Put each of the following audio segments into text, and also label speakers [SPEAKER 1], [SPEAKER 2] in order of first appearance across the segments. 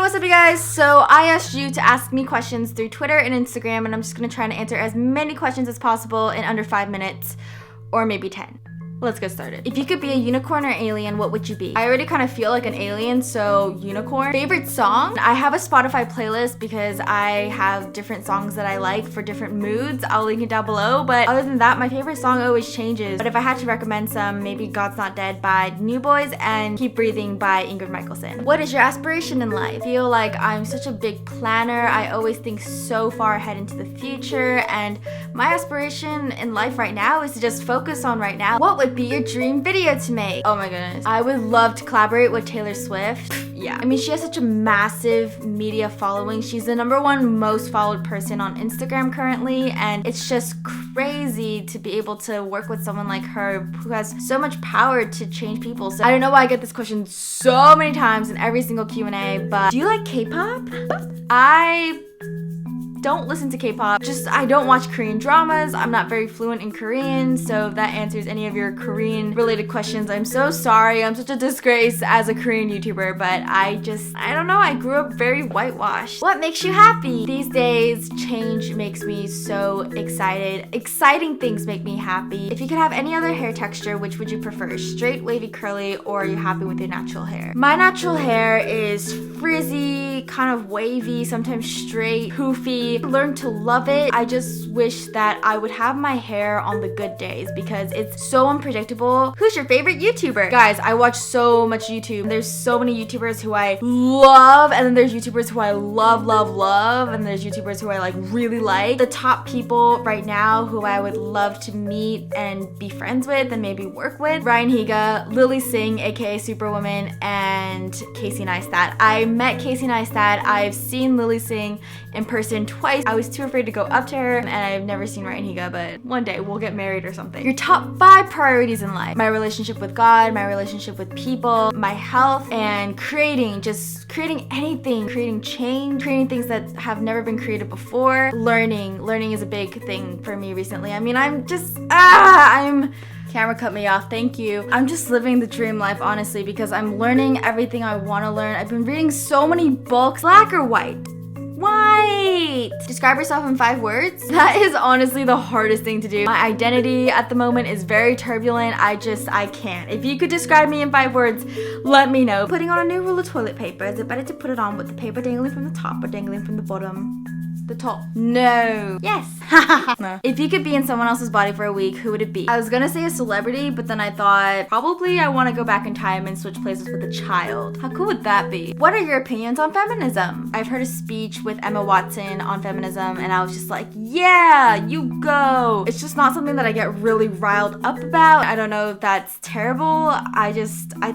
[SPEAKER 1] what's up you guys? So I asked you to ask me questions through Twitter and Instagram, and I'm just gonna try to answer as many questions as possible in under 5 minutes, or maybe 10. Let's get started. If you could be a unicorn or alien, what would you be? I already kind of feel like an alien, so unicorn. Favorite song? I have a Spotify playlist because I have different songs that I like for different moods. I'll link it down below, but other than that, my favorite song always changes. But if I had to recommend some, maybe God's Not Dead by New Boys and Keep Breathing by Ingrid Michaelson. What is your aspiration in life? I feel like I'm such a big planner. I always think so far ahead into the future, and my aspiration in life right now is to just focus on right now. What would be your dream video to make? Oh my goodness. I would love to collaborate with Taylor Swift. Yeah. I mean, she has such a massive media following. She's the #1 most followed person on Instagram currently, and it's just crazy to be able to work with someone like her who has so much power to change people. So I don't know why I get this question so many times in every single Q&A, but do you like K-pop? I don't listen to K-pop. I don't watch Korean dramas. I'm not very fluent in Korean, so if that answers any of your Korean related questions, I'm so sorry. I'm such a disgrace as a Korean YouTuber, but I don't know, I grew up very whitewashed. What makes you happy? These days, change makes me so excited. Exciting things make me happy. If you could have any other hair texture, which would you prefer? Straight, wavy, curly, or are you happy with your natural hair? My natural hair is frizzy, kind of wavy, sometimes straight, poofy. Learned to love it. I just wish that I would have my hair on the good days because it's so unpredictable. Who's your favorite YouTuber? Guys, I watch so much YouTube. There's so many YouTubers who I love, and then there's YouTubers who I love, and there's YouTubers who I like really like. The top people right now who I would love to meet and be friends with and maybe work with: Ryan Higa, Lily Singh, aka Superwoman, and Casey Neistat. I met Casey Neistat. I've seen Lily Singh in person twice. I was too afraid to go up to her, and I've never seen Ryan Higa, but one day we'll get married or something. Your top 5 priorities in life: my relationship with God, my relationship with people, my health, and creating anything, creating change, creating things that have never been created before. Learning is a big thing for me recently. I mean, Camera cut me off, thank you. I'm just living the dream life, honestly, because I'm learning everything I want to learn. I've been reading so many books. Black or white? White! Describe yourself in 5 words? That is honestly the hardest thing to do. My identity at the moment is very turbulent. I can't. If you could describe me in 5 words, let me know. Putting on a new roll of toilet paper. Is it better to put it on with the paper dangling from the top or dangling from the bottom? The top. No. Yes. No. If you could be in someone else's body for a week, who would it be? I was gonna say a celebrity, but then I thought probably I want to go back in time and switch places with a child. How cool would that be? What are your opinions on feminism? I've heard a speech with Emma Watson on feminism, and I was just like, yeah, you go. It's just not something that I get really riled up about. I don't know if that's terrible. I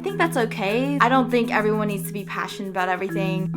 [SPEAKER 1] think that's okay. I don't think everyone needs to be passionate about everything.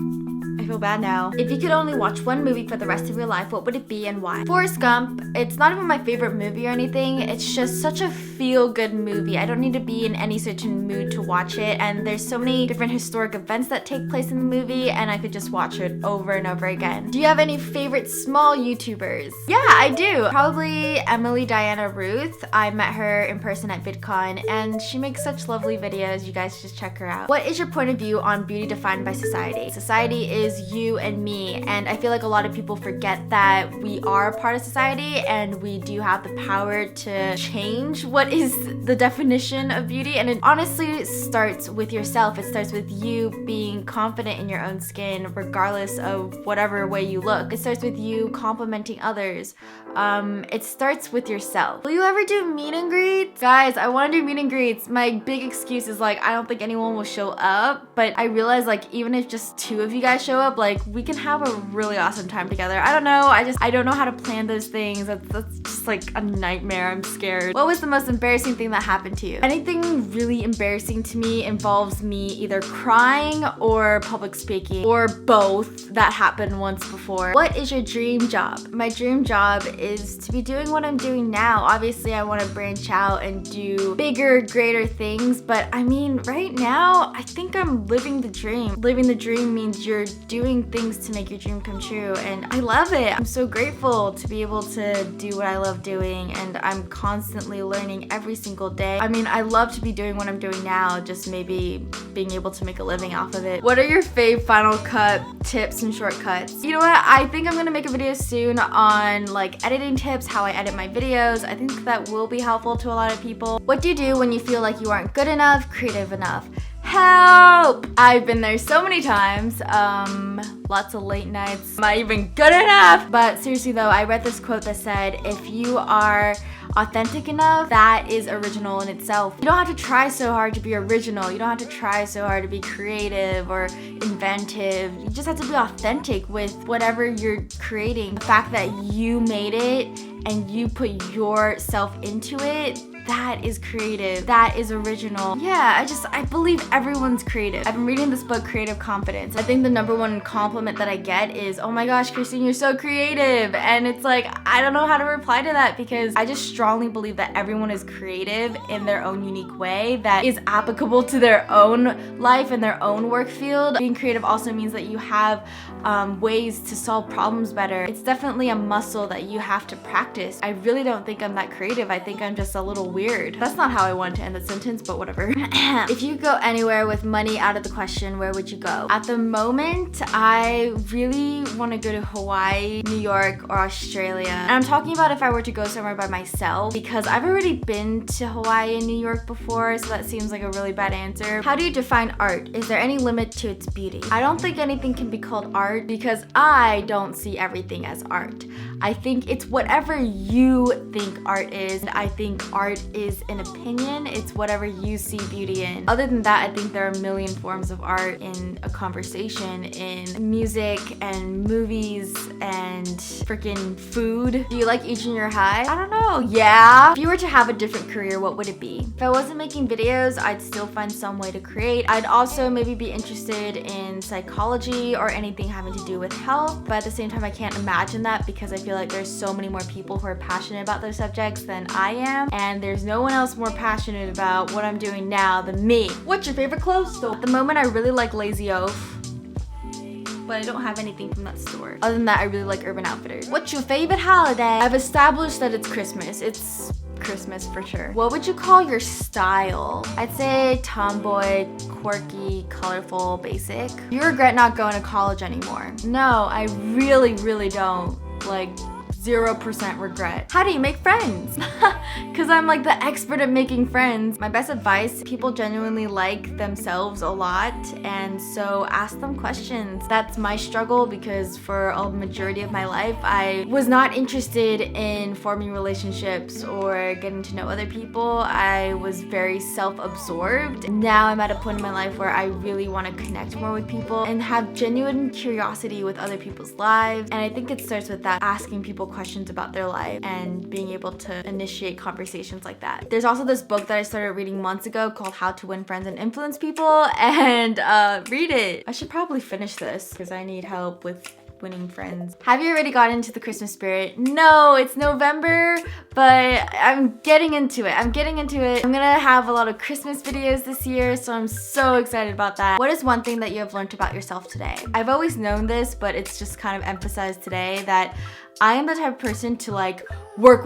[SPEAKER 1] I feel bad now. If you could only watch one movie for the rest of your life, what would it be and why? Forrest Gump. It's not even my favorite movie or anything. It's just such a feel-good movie. I don't need to be in any certain mood to watch it, and there's so many different historic events that take place in the movie, and I could just watch it over and over again. Do you have any favorite small YouTubers? Yeah, I do. Probably Emily Diana Ruth. I met her in person at VidCon, and she makes such lovely videos. You guys just check her out. What is your point of view on beauty defined by society? Society is you and me, and I feel like a lot of people forget that we are a part of society and we do have the power to change what is the definition of beauty. And it honestly starts with yourself. It starts with you being confident in your own skin regardless of whatever way you look. It starts with you complimenting others. It starts with yourself. Will you ever do meet and greets? Guys, I want to do meet and greets. My big excuse is like, I don't think anyone will show up, but I realize like even if just 2 of you guys show up, like we can have a really awesome time together. I don't know, I don't know how to plan those things. That's just like a nightmare. I'm scared. What was the most embarrassing thing that happened to you? Anything really embarrassing to me involves me either crying or public speaking, or both. That happened once before. What is your dream job? My dream job is to be doing what I'm doing now. Obviously, I want to branch out and do bigger, greater things, but I mean, right now, I think I'm living the dream. Living the dream means you're doing doing things to make your dream come true, and I love it. I'm so grateful to be able to do what I love doing, and I'm constantly learning every single day. I mean, I love to be doing what I'm doing now, just maybe being able to make a living off of it. What are your fave Final Cut tips and shortcuts? You know what? I think I'm gonna make a video soon on like editing tips, how I edit my videos. I think that will be helpful to a lot of people. What do you do when you feel like you aren't good enough, creative enough? Help! I've been there so many times. Lots of late nights. Am I even good enough? But seriously though, I read this quote that said, if you are authentic enough, that is original in itself. You don't have to try so hard to be original. You don't have to try so hard to be creative or inventive. You just have to be authentic with whatever you're creating. The fact that you made it and you put yourself into it, that is creative. That is original. Yeah, I believe everyone's creative. I've been reading this book, Creative Confidence. I think the #1 compliment that I get is, oh my gosh, Christine, you're so creative. And it's like, I don't know how to reply to that because I just strongly believe that everyone is creative in their own unique way that is applicable to their own life and their own work field. Being creative also means that you have ways to solve problems better. It's definitely a muscle that you have to practice. I really don't think I'm that creative. I think I'm just a little weird. That's not how I wanted to end the sentence, but whatever. If you go anywhere with money out of the question, where would you go? At the moment, I really want to go to Hawaii, New York, or Australia. And I'm talking about if I were to go somewhere by myself because I've already been to Hawaii and New York before, so that seems like a really bad answer. How do you define art? Is there any limit to its beauty? I don't think anything can be called art because I don't see everything as art. I think it's whatever you think art is. I think art is an opinion. It's whatever you see beauty in. Other than that, I think there are a million forms of art in a conversation, in music and movies and freaking food. Do you like eating your high? I don't know. Yeah. If you were to have a different career, what would it be? If I wasn't making videos, I'd still find some way to create. I'd also maybe be interested in psychology or anything having to do with health, but at the same time, I can't imagine that because I feel like there's so many more people who are passionate about those subjects than I am, and there's no one else more passionate about what I'm doing now than me. What's your favorite clothes store? At the moment, I really like Lazy Oaf, but I don't have anything from that store. Other than that, I really like Urban Outfitters. What's your favorite holiday? I've established that it's Christmas. It's Christmas for sure. What would you call your style? I'd say tomboy, quirky, colorful, basic. You regret not going to college anymore? No, I really don't. Like, 0% regret. How do you make friends? Because I'm like the expert at making friends. My best advice, people genuinely like themselves a lot, and so ask them questions. That's my struggle because for a majority of my life, I was not interested in forming relationships or getting to know other people. I was very self-absorbed. Now I'm at a point in my life where I really want to connect more with people and have genuine curiosity with other people's lives. And I think it starts with that, asking people questions about their life and being able to initiate conversations like that. There's also this book that I started reading months ago called How to Win Friends and Influence People, and read it. I should probably finish this because I need help with winning friends. Have you already gotten into the Christmas spirit? No, it's November, but I'm getting into it. I'm gonna have a lot of Christmas videos this year, so I'm so excited about that. What is one thing that you have learned about yourself today? I've always known this, but it's just kind of emphasized today that I am the type of person to like work,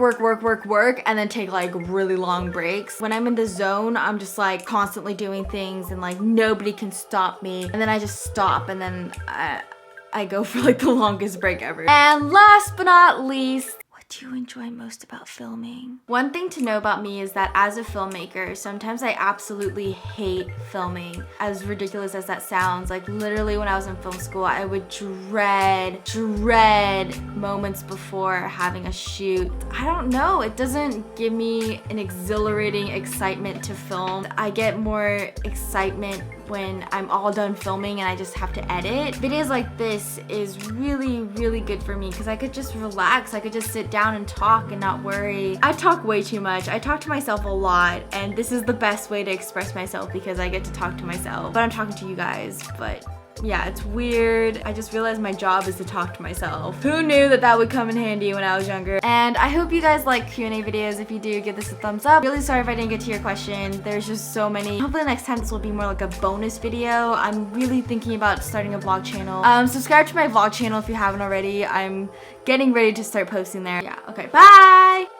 [SPEAKER 1] and then take like really long breaks. When I'm in the zone, I'm just like constantly doing things and like nobody can stop me. And then I just stop and then I go for like the longest break ever. And last but not least, what do you enjoy most about filming? One thing to know about me is that as a filmmaker, sometimes I absolutely hate filming. As ridiculous as that sounds, like literally when I was in film school, I would dread moments before having a shoot. I don't know, it doesn't give me an exhilarating excitement to film. I get more excitement when I'm all done filming and I just have to edit. Videos like this is really good for me because I could just relax. I could just sit down and talk and not worry. I talk way too much. I talk to myself a lot, and this is the best way to express myself because I get to talk to myself. But I'm talking to you guys, but Yeah, it's weird. I just realized my job is to talk to myself. Who knew that that would come in handy when I was younger? And I hope you guys like Q&A videos. If you do, give this a thumbs up. Really sorry if I didn't get to your question. There's just so many. Hopefully next time this will be more like a bonus video. I'm really thinking about starting a vlog channel. Subscribe to my vlog channel if you haven't already. I'm getting ready to start posting there. Yeah, okay, bye!